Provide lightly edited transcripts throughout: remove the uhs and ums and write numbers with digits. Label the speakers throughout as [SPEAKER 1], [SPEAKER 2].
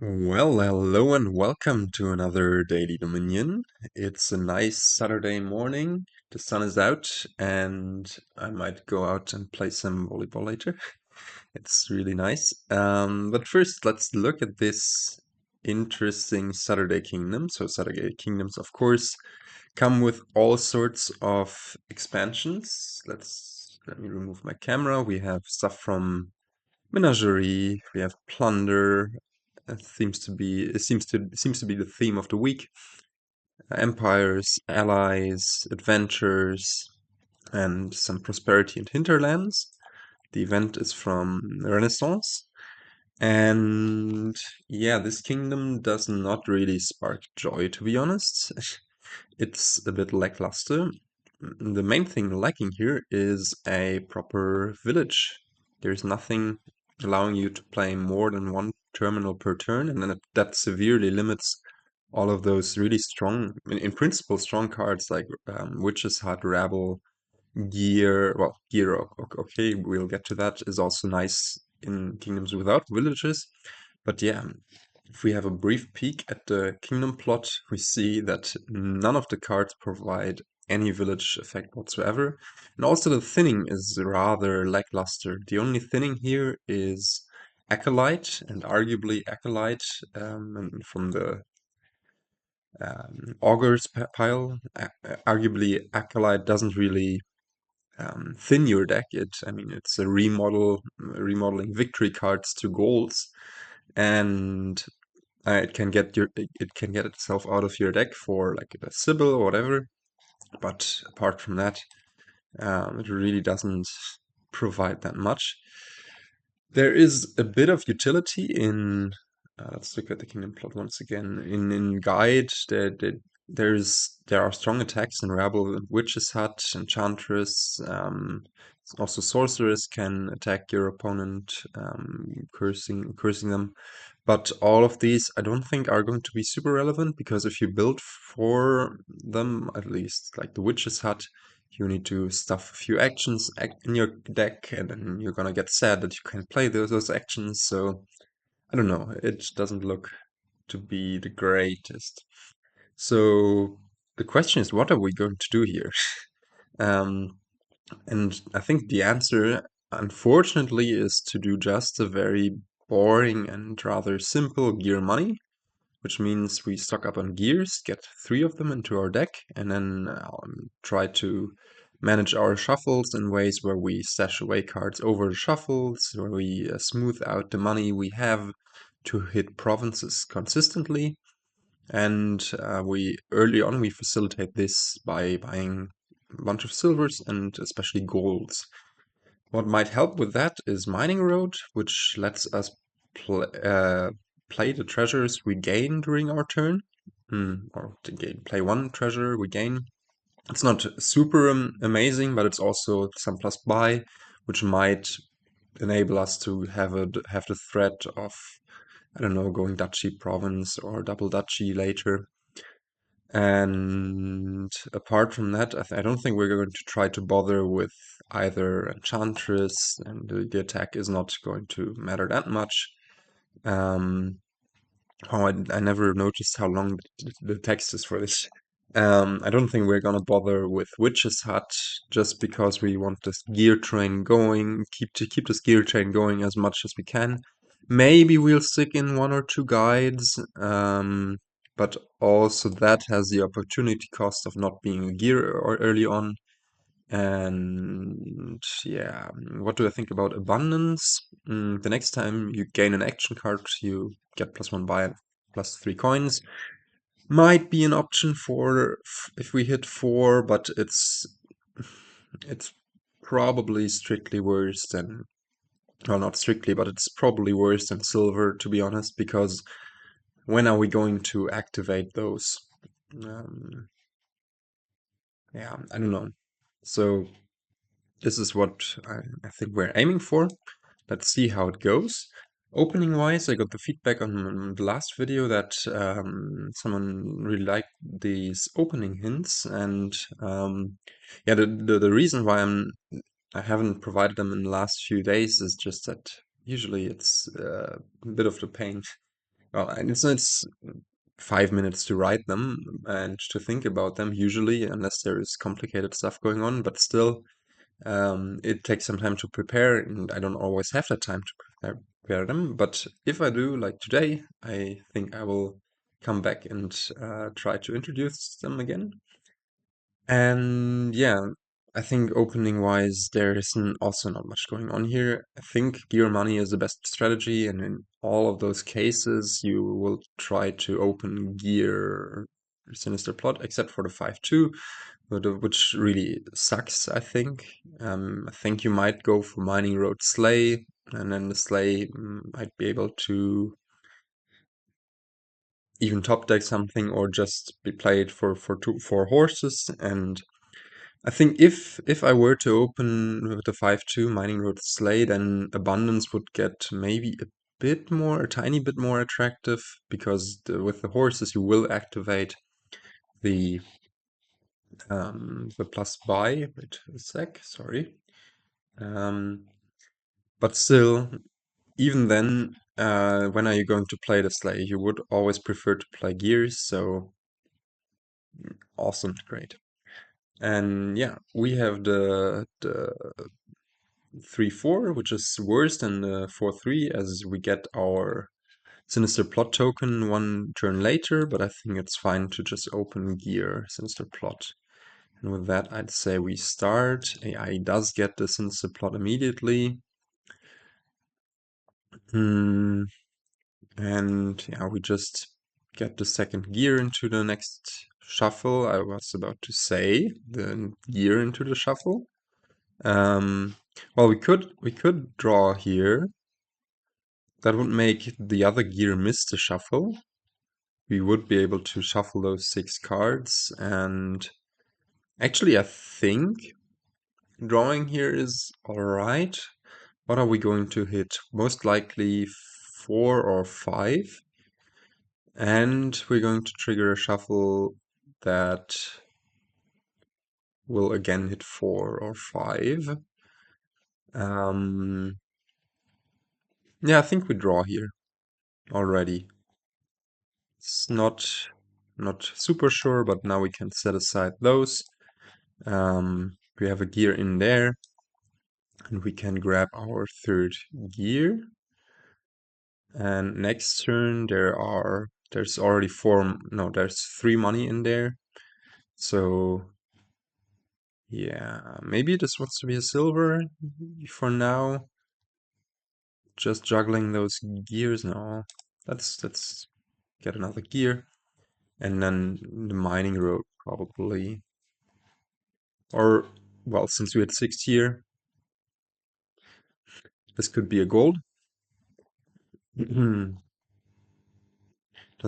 [SPEAKER 1] Well, hello and welcome to another Daily Dominion. It's a nice Saturday morning. The sun is out, and I might go out and play some volleyball later. It's really nice. But first, let's look at this interesting Saturday Kingdom. So, Saturday Kingdoms, of course, come with all sorts of expansions. Let me remove my camera. We have stuff from Menagerie, we have plunder. It seems to be the theme of the week. Empires, allies, adventures, and some prosperity and hinterlands. The event is from Renaissance. And yeah, this kingdom does not really spark joy, to be honest. It's a bit lackluster. The main thing lacking here is a proper village. There's nothing allowing you to play more than one terminal per turn, and then that severely limits all of those really strong, in principle, strong cards like Witch's Hut, Rabble, Gear. Well, Gear, okay, we'll get to that, is also nice in kingdoms without villages. But yeah, if we have a brief peek at the kingdom plot, we see that none of the cards provide any village effect whatsoever. And also the thinning is rather lackluster. The only thinning here is Acolyte, and arguably Acolyte, and from the Augurs pile, arguably Acolyte doesn't really thin your deck. It's a remodeling victory cards to golds, and it can get itself out of your deck for like a Sybil or whatever. But apart from that, it really doesn't provide that much. There is a bit of utility in. Let's look at the kingdom plot once again. In guide, there are strong attacks in Rabble, Witch's Hut, Enchantress. Also, Sorceress can attack your opponent, cursing them. But all of these, I don't think, are going to be super relevant because if you build for them, at least like the Witch's Hut, you need to stuff a few actions in your deck, and then you're gonna get sad that you can't play those actions. So I don't know. It doesn't look to be the greatest. So the question is, what are we going to do here? Um, and I think the answer, unfortunately, is to do just a very boring and rather simple gear money, which means we stock up on gears, get 3 of them into our deck, and then try to manage our shuffles in ways where we stash away cards over the shuffles, where we smooth out the money we have to hit provinces consistently. And we early on we facilitate this by buying a bunch of silvers and especially golds. What might help with that is Mining Road, which lets us play the treasures we gain during our turn, or play one treasure we gain. It's not super amazing, but it's also some plus buy, which might enable us to have the threat of, I don't know, going Duchy Province or Double Duchy later. And apart from that, I don't think we're going to try to bother with either Enchantress, and the attack is not going to matter that much. Um, I never noticed how long the text is for this. I don't think we're gonna bother with Witch's Hut just because we want this gear train going, keep this gear train going as much as we can. Maybe we'll stick in 1 or 2 guides, but also that has the opportunity cost of not being a gear or early on. And yeah, what do I think about abundance? The next time you gain an action card, you get +1 buy and +3 coins. Might be an option for if we hit 4, but it's probably strictly worse than, well, not strictly, but it's probably worse than silver, to be honest, because when are we going to activate those? Um, yeah, I don't know. So this is what I think we're aiming for. Let's see how it goes. Opening wise, I got the feedback on the last video that someone really liked these opening hints, and yeah, the reason why I haven't provided them in the last few days is just that usually it's a bit of the pain well, and it's 5 minutes to write them and to think about them usually, unless there is complicated stuff going on. But still, it takes some time to prepare, and I don't always have the time to prepare them. But if I do, like today, I think I will come back and try to introduce them again. And yeah, I think opening wise, there isn't also not much going on here. I think gear money is the best strategy, and in all of those cases, you will try to open gear Sinister Plot, except for the 5-2, which really sucks, I think. I think you might go for Mining Road Slay, and then the Slay might be able to even top deck something or just be played for 4 horses. And I think if I were to open with the 5-2 Mining Road Slay, then Abundance would get maybe a tiny bit more attractive, because with the horses you will activate the plus buy. Wait a sec, sorry. But still, even then, when are you going to play the Slay? You would always prefer to play gears, so awesome, great. And yeah, we have the 3-4, which is worse than the 4-3, as we get our Sinister Plot token one turn later, but I think it's fine to just open gear Sinister Plot. And with that, I'd say we start. AI does get the Sinister Plot immediately. And yeah, we just get the second gear into the next shuffle. I was about to say the gear into the shuffle. Well, we could draw here. That would make the other gear miss the shuffle. We would be able to shuffle those 6 cards, and actually I think drawing here is alright. What are we going to hit? Most likely 4 or 5. And we're going to trigger a shuffle that will again hit 4 or 5. Yeah, I think we draw here already. It's not super sure, but now we can set aside those. We have a gear in there, and we can grab our third gear. And next turn there's already there's 3 money in there. So yeah, maybe this wants to be a silver for now. Just juggling those gears now. Let's get another gear. And then the mining road probably. Or, well, since we had 6 here, this could be a gold. Does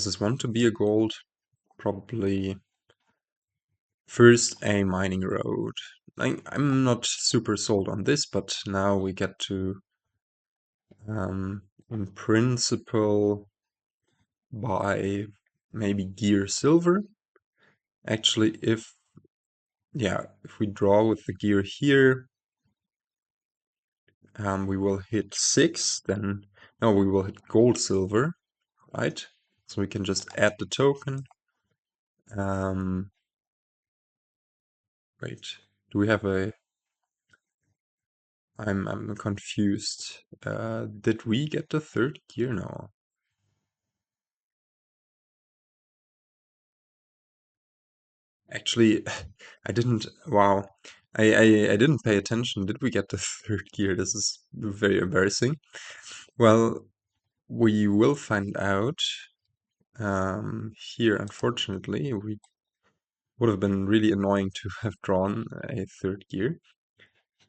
[SPEAKER 1] this want to be a gold? Probably first a mining road. I'm not super sold on this, but now we get to, in principle, buy maybe gear silver. Actually, if we draw with the gear here, we will hit 6, then, no, we will hit gold silver, right? So we can just add the token. Wait, do we have a... I'm confused. Did we get the third gear? No. Actually, I didn't. Wow. I didn't pay attention. Did we get the third gear? This is very embarrassing. Well, we will find out. Here, unfortunately, we would have been really annoying to have drawn a third gear.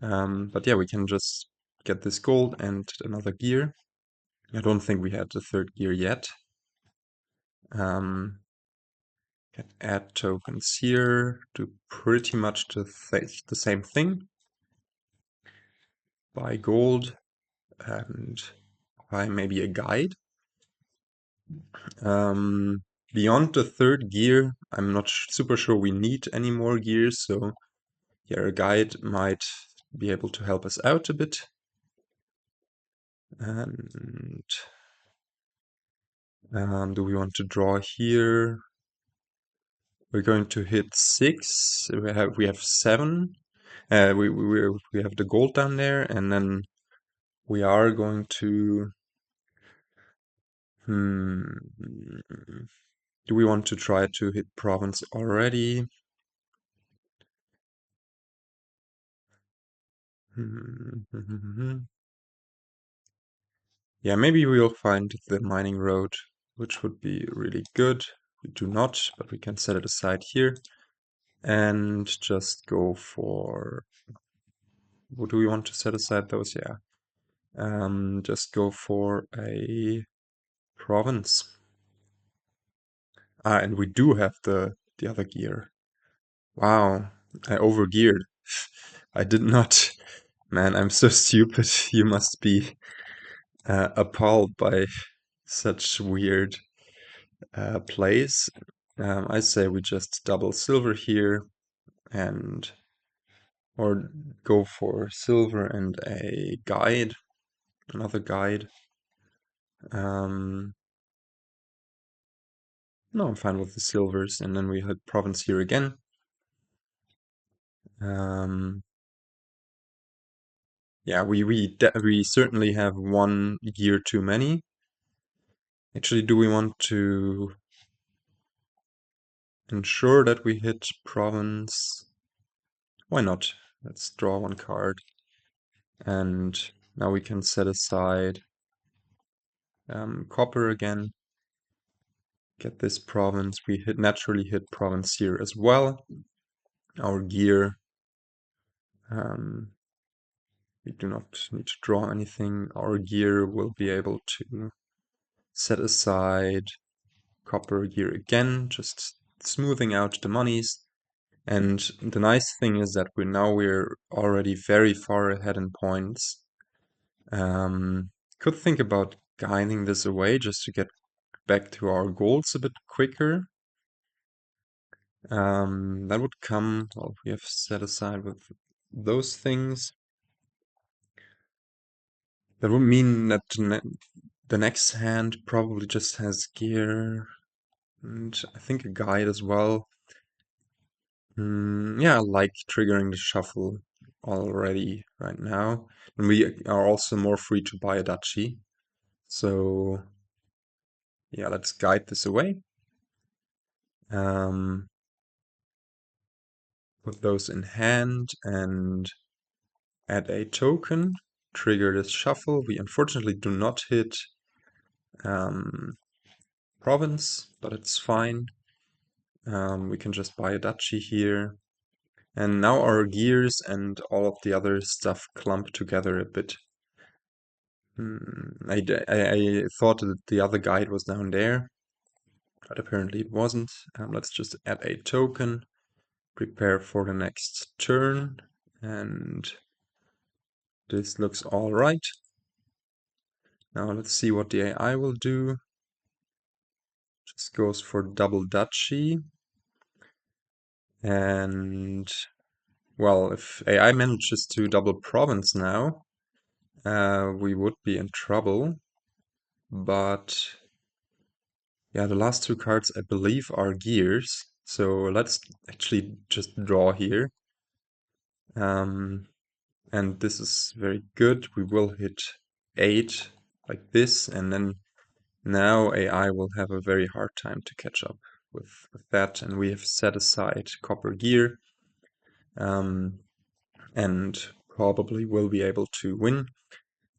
[SPEAKER 1] But yeah, we can just get this gold and another gear. I don't think we had the third gear yet. Can add tokens here, do pretty much the same thing. Buy gold and buy maybe a guide. Beyond the third gear, I'm not super sure we need any more gears, so yeah, a guide might be able to help us out a bit. And Do we want to draw here? We're going to hit 6. We have 7. We have the gold down there, and then we are going to. Do we want to try to hit province already? Yeah, maybe we'll find the mining road, which would be really good. We do not, but we can set it aside here and just go for. What do we want to set aside those? Yeah. Just go for a province. And we do have the other gear. Wow, I overgeared. I did not. Man, I'm so stupid. You must be appalled by such weird plays. I say we just double silver here and or go for silver and a guide, another guide. No, I'm fine with the silvers, and then we hit province here again. Yeah, we certainly have one gear too many. Actually, do we want to ensure that we hit province? Why not? Let's draw one card. And now we can set aside copper again. Get this province. We naturally hit province here as well. Our gear. We do not need to draw anything. Our gear will be able to set aside copper gear again, just smoothing out the monies. And the nice thing is that we're already very far ahead in points. Could think about guiding this away just to get back to our goals a bit quicker. That would come, well, we have set aside with those things. That would mean that the next hand probably just has gear and I think a guide as well. Yeah, I like triggering the shuffle already right now. And we are also more free to buy a duchy. So yeah, let's guide this away. Put those in hand and add a token. Trigger this shuffle. We unfortunately do not hit province, but it's fine. We can just buy a duchy here. And now our gears and all of the other stuff clump together a bit. I thought that the other guide was down there, but apparently it wasn't. Let's just add a token, prepare for the next turn, and this looks all right. Now let's see what the AI will do. Just goes for double duchy. And, well, if AI manages to double province now, we would be in trouble. But yeah, the last two cards I believe are gears. So let's actually just draw here. And this is very good. We will hit 8 like this, and then now AI will have a very hard time to catch up with that. And we have set aside copper gear, and probably will be able to win.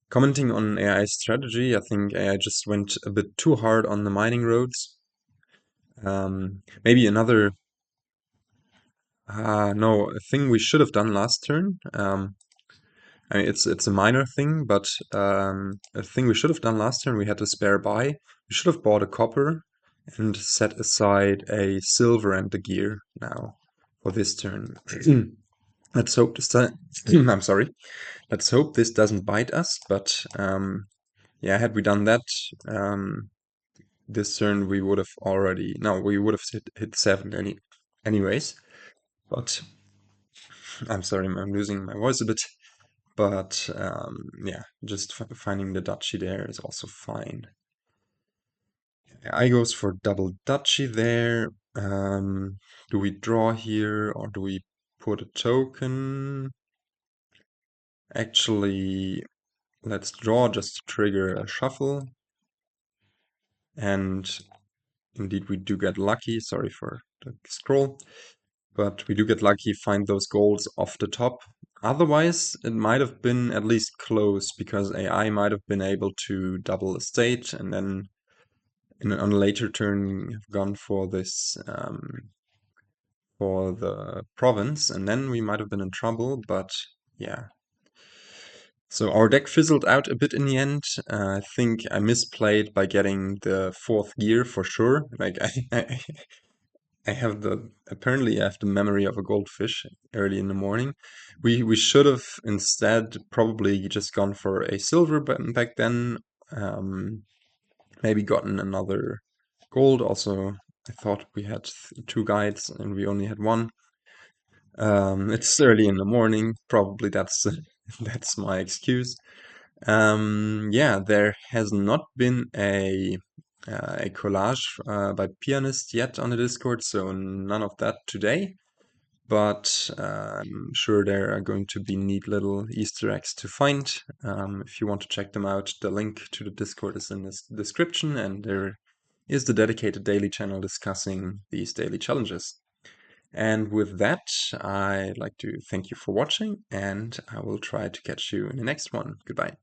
[SPEAKER 1] Commenting on AI's strategy, I think AI just went a bit too hard on the mining roads. Maybe another no, a thing we should have done last turn. I mean, it's a minor thing, but a thing we should have done last turn, we had to spare buy. We should have bought a copper and set aside a silver and the gear now for this turn. Let's hope this time. I'm sorry. Let's hope this doesn't bite us. But yeah, had we done that this turn, we would have already. No, we would have hit 7 anyways. But I'm sorry, I'm losing my voice a bit. But yeah, just finding the duchy there is also fine. I goes for double duchy there. Do we draw here or do we put a token? Actually, let's draw just to trigger a shuffle. And indeed, we do get lucky. Sorry for the scroll. But we do get lucky, find those goals off the top. Otherwise, it might have been at least close because AI might have been able to double a state and then on a later turn have gone for this for the province, and then we might have been in trouble. But yeah. So our deck fizzled out a bit in the end. I think I misplayed by getting the fourth gear for sure. Like I have the apparently I have the memory of a goldfish early in the morning. We should have instead probably just gone for a silver back then. Maybe gotten another gold. Also, I thought we had two guides and we only had one. It's early in the morning. Probably that's that's my excuse. Yeah, there has not been a collage by pianist yet on the Discord, so none of that today. But I'm sure there are going to be neat little Easter eggs to find. If you want to check them out, the link to the Discord is in the description, and there is the dedicated daily channel discussing these daily challenges. And with that, I'd like to thank you for watching, and I will try to catch you in the next one. Goodbye.